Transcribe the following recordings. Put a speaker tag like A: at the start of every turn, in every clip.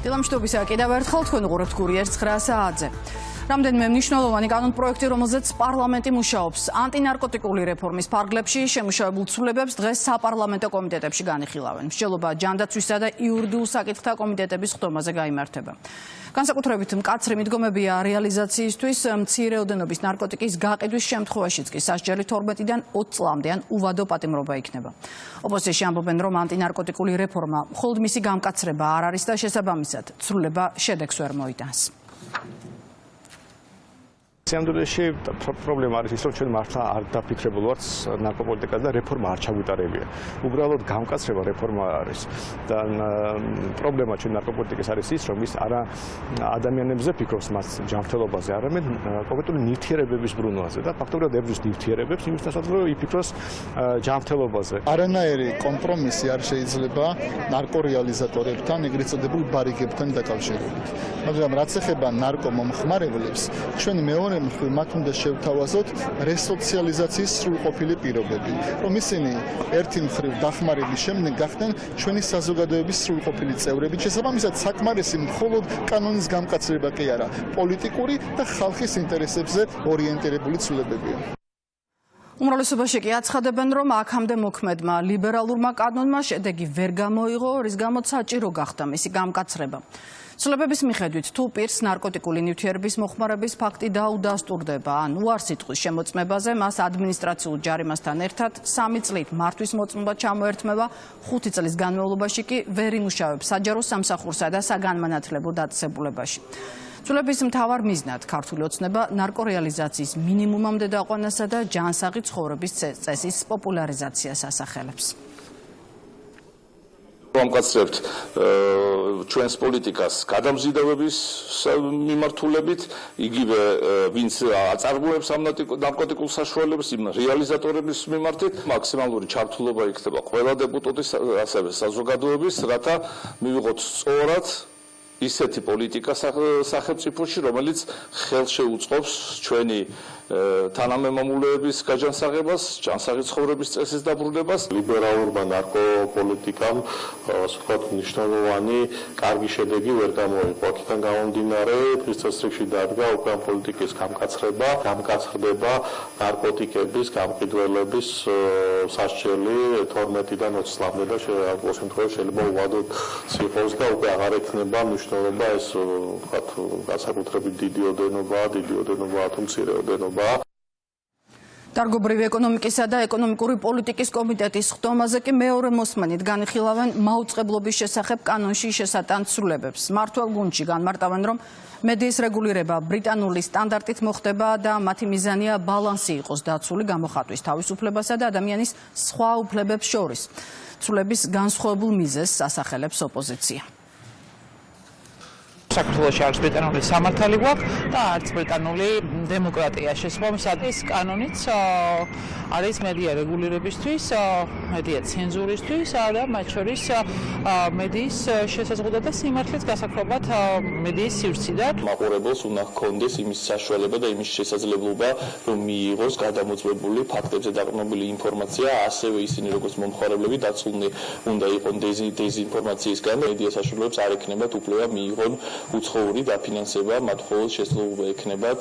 A: დილამშვიდობისა კიდევ ერთხელ თქვენ უყურებთ კურიერს 9 საათზე. Რამდენიმე მნიშვნელოვანი კანონპროექტი, რომელზეც პარლამენტი მუშაობს, ანტინარკოტიკული რეფორმის ფარგლებში შემუშავებულ ცვლილებებს დღეს საპარლამენტო კომიტეტებში განიხილავენ. მსჯელობა ჯანდაცვისა და იურიდიულ საკითხთა კომიტეტების ხდომაზე გაიმართება. განსაკუთრებით მკაცრი მიდგომებია რეალიზაციისთვის მცირე ოდენობის ნარკოტიკის გაყიდვის შემთხვევაშიც კი სასჯელი 12-დან 20 წლამდე ან უვადო პატიმრობა იქნება. ოპოზიციაში ამბობენ, რომ ანტინარკოტიკული რეფორმა მხოლოდ მისი გამკაცრება არ არის და შესაბამისად ცვლილება შედეგს ვერ მოიტანს.
B: სამდროში პრობლემა არის ის, რომ ჩვენ მართლა არ დაფიქრებულ ვართ ნარკოპოლიტიკაზე და რეფორმა არ ჩაგვიტარებია. უბრალოდ გამკაცრება რეფორმა არის და პრობლემა ჩვენ ნარკოპოლიტიკის არის ის, რომ ის არა ადამიანებზე ფიქრობს მას ჯანმრთელობაზე, არამედ კონკრეტული ნივთიერებების ბრუნვაზე და ფაქტობრივად ებრძვის ნივთიერებებს იმისთასაც, რომ იფიქროს ჯანმრთელობაზე.
C: არანაირი კომპრომისი არ შეიძლება ნარკორეალიზატორებთან, ეგრეთ წოდებულ ბარიგებთან დაკავშირებით. მაგრამ რაც ეხება ნარკომომხმარებლებს, ჩვენ მეორე მათ უნდა შევთავაზოთ რესოციალიზაციის სრულყოფილი პირობები, რომ ისინი ერთი მხრივ დახმარების შემდეგ გახდნენ ჩვენი საზოგადოების სრულყოფილი წევრები. შესაბამისად, საკმარისი მხოლოდ კანონის გამკაცრება კი არა, პოლიტიკური და ხალხის ინტერესებზე ორიენტირებული ცვლილებებია.
A: უმრავლესობაში კი აცხადებენ, რომ აქამდე მოქმედმა ლიბერალურმა კანონმა შედეგი ვერ გამოიღო, რის გამოც საჭირო გახდა მისი გამკაცრება. ცვლილებების მიხედვით, თუ პირს ნარკოტიკული ნივთიერების მოხმარების ფაქტი დაუდასტურდება, ან უარსიტყვის შემოწმებაზე მას ადმინისტრაციულ ჯარიმასთან ერთად 3 წლით მართვის მოწმობა ჩამოერთმევა, 5 წლის განმავლობაში კი ვერ იმუშავებს საჯარო სამსახურსა და საგანმანათლებლო დაწესებულებაში. ცვლილების მთავარ მიზნად ქართული ოცნება ნარკორეალიზაციის მინიმუმამდე დაყვანასა და ჯანსაღი ცხოვრების წესის პოპულარიზაციას ასახელებს.
D: ვამკაცრებთ ჩვენს პოლიტიკას გადამზიდავების მიმართულებით, იგივე ვინც აწარმოებს ამ ნარკოტიკულ საშუალებებს, იმ რეალიზატორების მიმართით მაქსიმალური ჩართულობა იქნება ყველა დეპუტატის, ასევე საზოგადოების, რათა მივიღოთ სწორად ისეთი პოლიტიკა სახელმწიფოში, რომელიც ხელს შეუწყობს ჩვენი თანამემამულეების გაჯანსაღებას, ჯანსაღი ცხოვრების წესის დაბრუნებას.
E: ლიბერალურმა ნარკოპოლიტიკამ ვთქვათ მნიშვნელოვანი კარგი შედეგი ვერ გამოიღო. აქედან გამომდინარე, დღის წესრიგში დადგა უკვე ამ პოლიტიკის გამკაცრება, გამკაცრდება ნარკოტიკების გამყიდველების სასჯელი 12-დან 20 წლამდე და ამ შემთხვევაში შეიძლება უვადოდ იყოს და უკვე აღარ ექნება მნიშვნელობა ეს ვთქვათ განსაკუთრებით დიდი ოდენობაა თუ მცირე ოდენობა.
A: დარგობრივი ეკონომიკისა და ეკონომიკური პოლიტიკის კომიტეტის ხდომაზე კი მეორე მოსმენით განიხილავენ მაუწყებლობის შესახებ კანონში შესატან ცვლილებებს. მმართველ გუნდში განმარტავენ, რომ მედიის რეგულირება ბრიტანული სტანდარტით მოხდება და მათი მიზანია ბალანსი იყოს დაცული გამოხატვის თავისუფლებასა და ადამიანის სხვა უფლებებს შორის. ცვლილების განსხვავებულ მიზეზს ასახელებს ოპოზიცია.
F: საქართველოში არის ბრიტანული სამართალი გვაქვს და არც ბრიტანული დემოკრატია. შესაბამისად, ეს კანონიც არის მედია რეგულირებისთვის, მედია ცენზურისთვის და მათ შორის მედიის შესაძლებლობა და სიმართლეს გასაგრობად მედიის სივრციდან.
D: მაყურებელს უნდა ჰქონდეს იმის საშუალება და იმის შესაძლებლობა, რომ მიიღოს გადამოწმებული ფაქტებზე დაყრდნობილი ინფორმაცია, ასევე ისინი როგორც მომხმარებლები დაცულნი უნდა იყვნენ დეზინფორმაციისგან. მედია საშუალებებს არ ექნებათ უფლება მიიღონ უცხოური დაფინანსება, მათ მხოლოდ შესაძლებლობა ექნებათ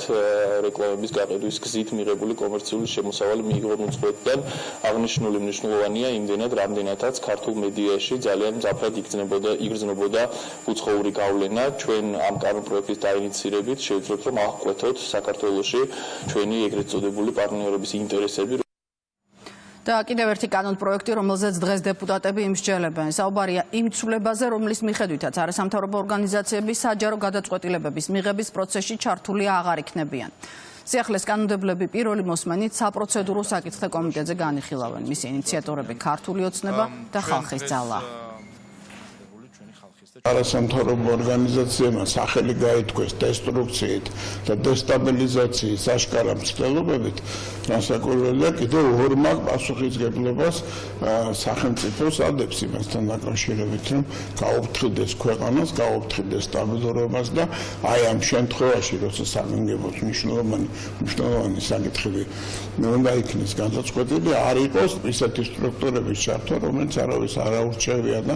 D: რეკლამების გაყიდვის გზით მიღებული კომერციული შემოსავალი მიიღონ უცხოეთიდან. აღნიშნული მნიშვნელოვანია იმდენად, რამდენადაც ქართულ მედიაში ძალიან მძაფრად იგრძნობოდა უცხოური გავლენა. ჩვენ ამ კანონპროექტის დაინიცირებით შევძლებთ, რომ აღკვეთოთ საქართველოში ჩვენი ეგრეთ წოდებული პარტნიორების ინტერესები.
A: და კიდევ ერთი კანონპროექტი, რომელზეც დღეს დეპუტატები იმსჯელებენ. საუბარია იმ ცვლილებაზე, რომლის მიხედვითაც არასამთავრობო ორგანიზაციები საჯარო გადაწყვეტილებების მიღების პროცესში ჩართული აღარ იქნებიან. სიახლეს კანონმდებლები პირველი მოსმენით საპროცედურო საკითხთა კომიტეტზე განიხილავენ. მისი ინიციატორები ქართული ოცნება და ხალხის ძალა.
G: არასამთავრობო ორგანიზაციებმა სახელი გაითქვეს დესტრუქციით და დესტაბილიზაციის აშკარა მცდელობებით, განსაკუთრებით კიდევ ორმა პასუხისგებლობას სახელმწიფოს ადებს იმასთან დაკავშირებით, რომ გაუფრთხილდეს ქვეყანას, გაუფრთხილდეს სტაბილურობას და აი ამ შემთხვევაში, როცა საგანგებოდ მნიშვნელოვანი საკითხები უნდა იქნეს განსაცვეთილი, არ იყოს ისეთი სტრუქტურების ჩართვა, რომელიც არავის არ აურჩევია და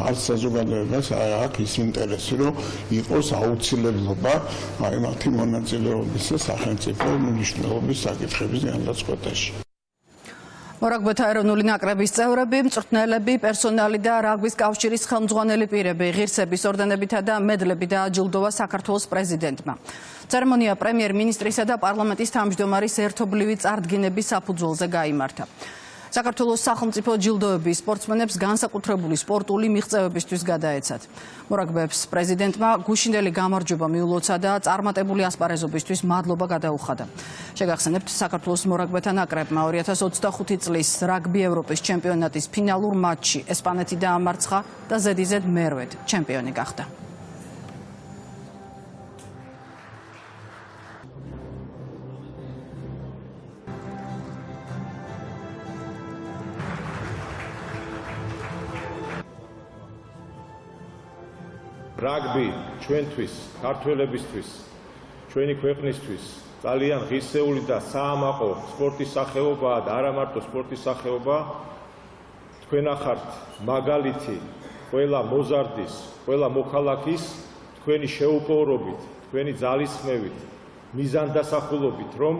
G: არც საზოგადოებას აქ ის ინტერესი, რომ იყოს აუცილებლობა აი მათი მონაწილეობის და სახელმწიფო მნიშვნელობის საკითხების განმარტებაში.
A: მორაგბეთა ეროვნული ნაკრების წევრები, მწვრთნელები, პერსონალი და რაგბის კავშირის ხელმძღვანელი პირები ღირსების ორდენებითა და მედლებით დააჯილდოვა საქართველოს პრეზიდენტმა. ცერემონია პრემიერ-მინისტრისა და პარლამენტის თავმჯდომარის ერთობლივი წარდგინების საფუძველზე გაიმართა. საქართველოს სახელმწიფო ჯილდოების სპორტსმენებს განსაკუთრებული სპორტული მიღწევებისთვის გადაეცათ. მორაგბეებს პრეზიდენტმა გუშინდელი გამარჯვება მიულოცა და წარმატებული ასპარეზობისთვის მადლობა გადაუხადა. შეგახსენებთ, საქართველოს მორაგბეთა ნაკრებმა 2025 წლის რაგბი ევროპის ჩემპიონატის ფინალურ მატჩში ესპანეთი დაამარცხა და ზედიზედ მერვედ ჩემპიონი გახდა.
H: რაგბი ჩვენთვის, ქართველებისთვის, ჩვენი ქვეყნისთვის ძალიან ღირსეული და საამაყო სპორტის სახეობაა და არა მარტო სპორტის სახეობა. თქვენ ახართ მაგალითი ყველა მოზარდის, ყველა მოქალაქის თქვენი შეუპოვრობით, თქვენი ძალისხმევით, მიზანდასახულობით, რომ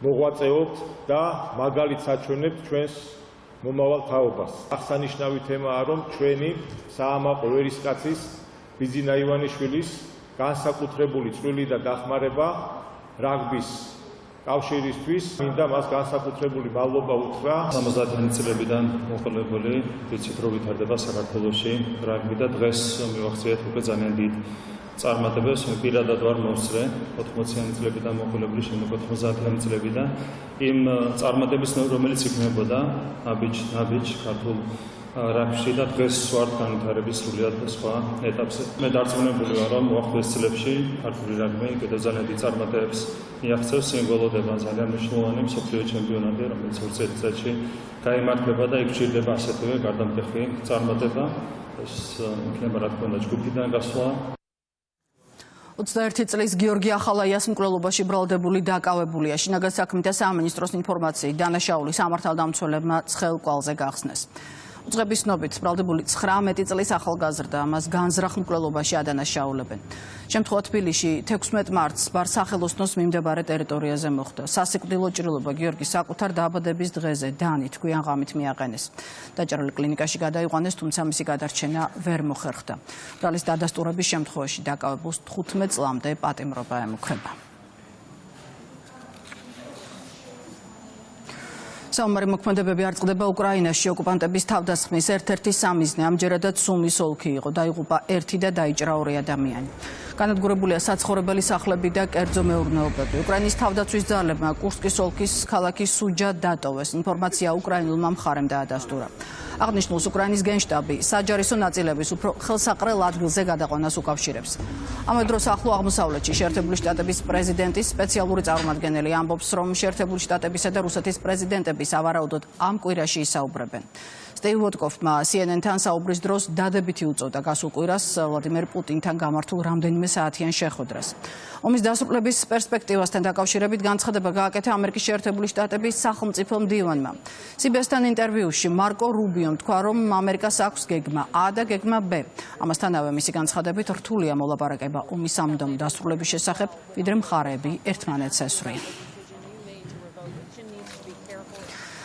H: მოღვაწეობთ და მაგალითს აჩვენებთ ჩვენს მომავალ თაობას. აღსანიშნავი თემაა, რომ ჩვენი საამაყო ვერისკაცის ბიძინა ივანიშვილის განსაკუთრებული წვლილი და დახმარება რაგბის კავშირისთვის, მინდა მას განსაკუთრებული მადლობა უთხრა.
I: 70-იანი წლებიდან მოყოლებული ვიცით, რომ ვითარდება საქართველოში რაგბი და დღეს მივახციეთ უკვე ძალიან დიდ წარმატებებს. პირადად ვარ მომსწრე 80-იანი წლებიდან მოყოლებული შემდეგ 90-იანი წლებიდან იმ წარმატების რომელიც იქნებოდა ნაბიჯ ქართულ რაგბში და დღეს ვარ განვითარების სრულიად სხვა ეტაპზე. მე დარწმუნებული ვარ, რომ მოახლოეს წლებში ქართული რაგბი კიდევ ძალიან დიდ წარმატებებს მიაღწევს. სიმბოლოდება ძალიან მნიშვნელოვანი მსოფლიო ჩემპიონატი, რომელიც 2 წელიწადში გაიმართება და იქ ჭირდება ასეთივე გარდამტეხი წარმატება. ეს იქნება რა თქმა უნდა ჯგუფიდან გასვლა.
A: 21 წლის გიორგი ახალაიას მკვლელობაში ბრალდებული დაკავებულია. შინაგან საქმეთა სამინისტროს ინფორმაციით დანაშაული სამართალდამცველებმა ცხელ კვალზე გახსნეს. უწყების ცნობით ბრალდებული 19 წლის ახალგაზრდა მას განზრახ მკვლელობაში ადანაშაულებენ. შემთხვევა თბილისში 16 მარტს ბარსახელოსნოს მიმდებარე ტერიტორიაზე მოხდა. სასიკვდილო ჭრილობა გიორგის საკუთარ დაბადების დღეზე დანით გვიან ღამით მიაყენეს. დაჭერილი კლინიკაში გადაიყვანეს, თუმცა მისი გადარჩენა ვერ მოხერხდა. ბრალის დადასტურების შემთხვევაში დაკავებულს 15 წლამდე პატიმრობა ემუქრება. საომარი მოქმედებები არ წყდება უკრაინაში. ოკუპანტების თავდასხმის ერთ-ერთი სამიზნე ამჯერადაც სუმის ოლქი იყო. დაიღუპა 1 და დაიჭრა 2 ადამიანი. განადგურებულია საცხოვრებელი სახლები და კერძო მეურნეობები. უკრაინის თავდაცვის ძალებმა კურსკის ოლქის ქალაქი სუჯა დატოვეს. ინფორმაცია უკრაინულმა მხარემ დაადასტურა. აღნიშნულს უკრაინის გენშტაბი საჯარისო ნაწილების უფრო ხელსაყრელ ადგილზე გადაყვანას უკავშირებს. ამავე დროს ახლო აღმოსავლეთში შეერთებული შტატების პრეზიდენტის სპეციალური წარმომადგენელი ამბობს, რომ შეერთებული შტატებისა და რუსეთის პრეზიდენტები სავარაუდოდ ამ კვირაში ისაუბრებენ. სტივ ვოტკოფმა CNN-თან საუბრის დროს დადებითი უწოდა გასულ კვირას ვლადიმერ პუტინთან გამართულ რამდენიმე საათიან შეხვედრას. ომის დასრულების პერსპექტივასთან დაკავშირებით განცხადება გააკეთა ამერიკის შეერთებული შტატების სახელმწიფო მდივანმა. CBS-თან ინტერვიუში მარკო რუბიომ თქვა, რომ ამერიკას აქვს გეგმა A და გეგმა B. ამასთანავე მისი განცხადებით რთულია მოლაპარაკება ომის სამუდამო დასრულების შესახებ, ვიდრე მხარეები ერთმანეთს ესვრიან.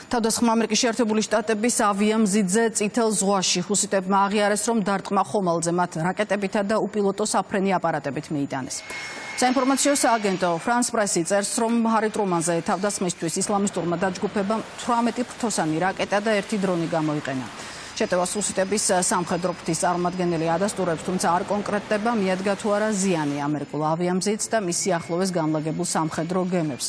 A: თავდასხმა ამერიკის შეერთებული შტატების ავიამზიდზე წითელ ზღვაში ჰუსიტებმა აღიარეს, რომ დარტყმა ხომალდზე მათ რაკეტებითა და უპილოტო საფრენი აპარატებით მიიტანეს. საინფორმაციო სააგენტო France Press-ი წერს, რომ ჰარი ტრუმანზე თავდასხმისთვის ისლამისტურმა დაჯგუფებამ 18 ფრთოსანი რაკეტა და 1 დრონი გამოიყენა. შეტევას ჰუსიტების სამხედრო ფრთის წარმომადგენელი ადასტურებს, თუმცა არ კონკრეტდება მიადგა თუ არა ზიანი ამერიკულ ავიამზიდს და მის სიახლოვეს განლაგებულ სამხედრო გემებს.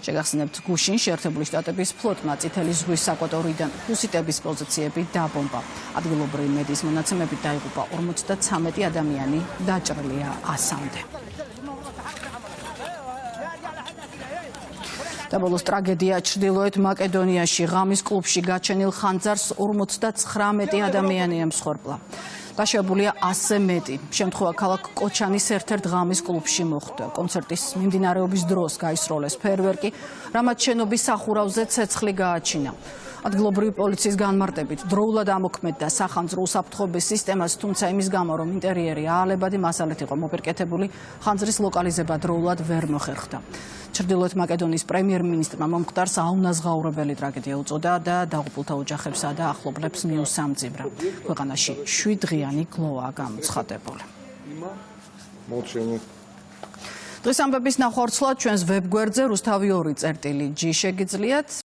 A: შეგახსენებთ, გუშინ შეერთებული შტატების ფლოტმა წითელი ზღვის საკვატორიიდან ჰუსიტების პოზიციები დაბომბა. ადგილობრივი მედიის მონაცემებით დაიღუპა 53 ადამიანი, დაჭრილია 100-მდე. და ბოლოს ტრაგედია ჩრდილოეთ მაკედონიაში ღამის კლუბში გაჩენილ ხანძარს 59 ადამიანი ემსხვერპლა. დაშავებულია 100-ზე მეტი. შემთხვევა ქალაქ კოჩანის ერთ-ერთ ღამის კლუბში მოხდა. კონცერტის მიმდინარეობის დროს გაისროლეს ფეერვერკი, რამაც შენობის სახურავზე ცეცხლი გააჩინა. ადგილობრივი პოლიციის განმარტებით დროულად ამოქმედდა სახანძრო უსაფრთხოების სისტემას, თუმცა იმის გამო, რომ ინტერიერი აალებადი მასალით იყო მოპირკეთებული, ხანძრის ლოკალიზება დროულად ვერ მოხერხდა. ჩრდილოეთ მაკედონიის პრემიერ-მინისტრმა მომხდარს აუნაზღაურებელი ტრაგედია უწოდა და დაღუპულთა ოჯახებსა და ახლობლებს მიუსამძიბრა. ქვეყანაში 7 დღიანი გლოვაა გამოცხადებული. დღის ამბების ნახევარცვლად ჩვენს ვებგვერდზე rustavy2.gi შეგიძლიათ.